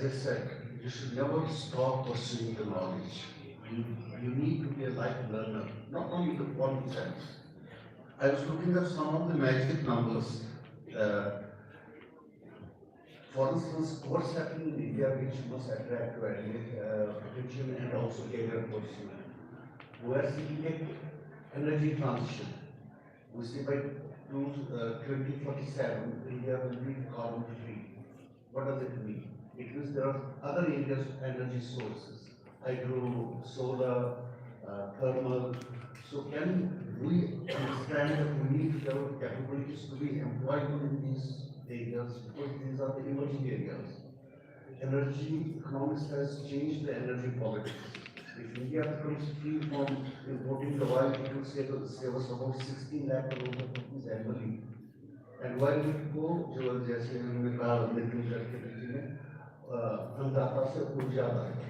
as I said, you should never stop pursuing the knowledge. You need to be a life learner, not only in the quantum sense. I was looking at some of the magic numbers. For instance, what's happening in India, which must attract attention and also area pursuit. Whereas we take energy transition, we see by 2047, India will be carbon free. What does it mean? It means there are other areas of energy sources, hydro, solar, thermal. So can we understand that we need to develop capabilities to be employed in these areas, because these are the emerging areas. Energy economics has changed the energy politics. If India becomes free from importing the oil, it will save us about 16 lakh crores of rupees annually. And while we go, जो जैसे हमने कहा नितिन गडकरी जी ने अन्नदाता से ऊर्जा दाता.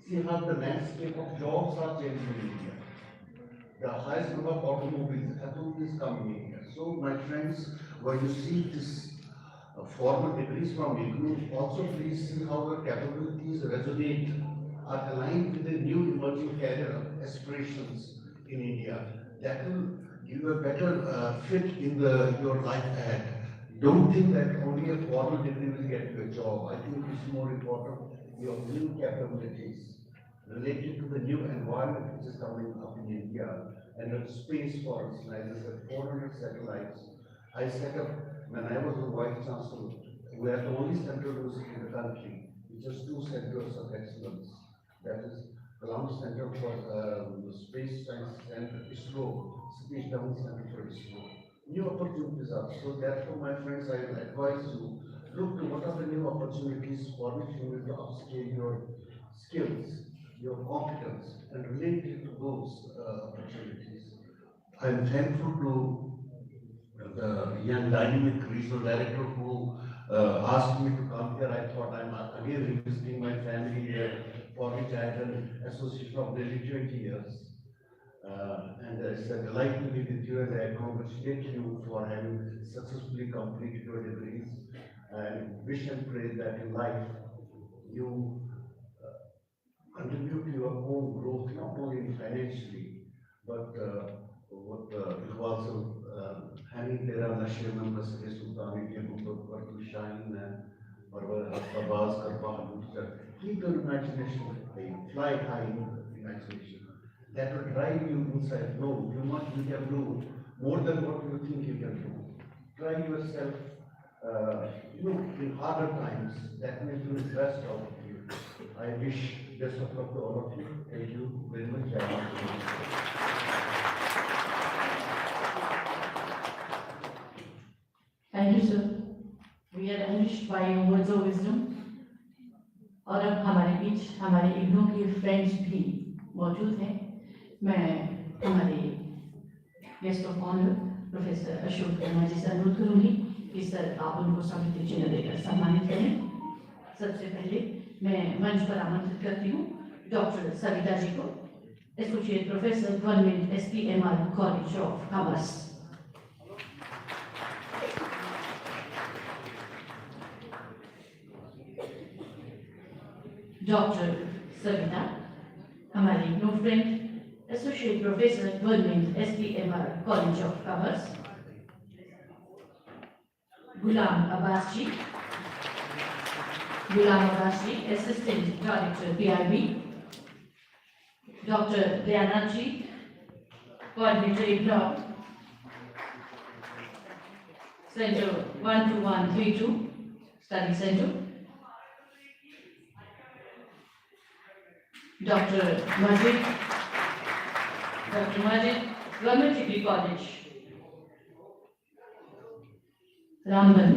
See how the landscape of jobs are changing in India. The highest number of automobiles coming in here. So my friends, when you see this formal degrees from IGNOU, also please see how your capabilities resonate, are aligned with the new emerging career aspirations in India. That will give you a better fit in your life ahead. Don't think that only a formal degree will get you a job. I think it's more important your new capabilities related to the new environment which is coming up in India and the space for us. Like I said, 400 satellites. I set up, when I was the Vice Chancellor, we are the only central university in the country which has 2 centers of excellence. That is Ground Center for Space Science and ISRO, Space Development Center for ISRO. New opportunities are. So therefore, my friends, I will advise you, look to what are the new opportunities for which you need to upscale your skills, your competence, and relate it to those opportunities. I am thankful to the young dynamic regional director who asked me to come here. I thought I'm again revisiting my family here, for which I had an association of nearly 20 years. And it's a delight to be with you, and I congratulate you for having successfully completed your degrees, and wish and pray that in life you contribute to your own growth, not only financially, but it was having their nashir number Sultani ke Mutto पर to shine और आवाज कर पहाड़. Keep your imagination high, fly high in imagination. That will drive you inside. No, you can do more than what you think you can do. Try yourself, in harder times. That may do the best out of you. I wish best of luck to all of you. Thank you very much. Thank you, sir. We are enriched by your words of wisdom. और अब हमारे बीच हमारे इग्नू के friends भी मौजूद हैं. मैं हमारे guest of honour professor Ashok Kumar ji से अनुरोध करूंगी कि सर आप उनको स्मृति चिन्ह देकर सम्मानित करें. सबसे पहले मैं मंच पर आमंत्रित करती हूँ डॉक्टर सविता जी को, associate professor government SPMR college of commerce. Doctor Savita हमारी known friend, associate professor government SPMR college of commerce. Ghulam Abbas ji, assistant director PIB. Doctor Dayanand ji, coordinator IGNOU centre 12132 study centre. Dr. Majid, Government Degree College, Ramban.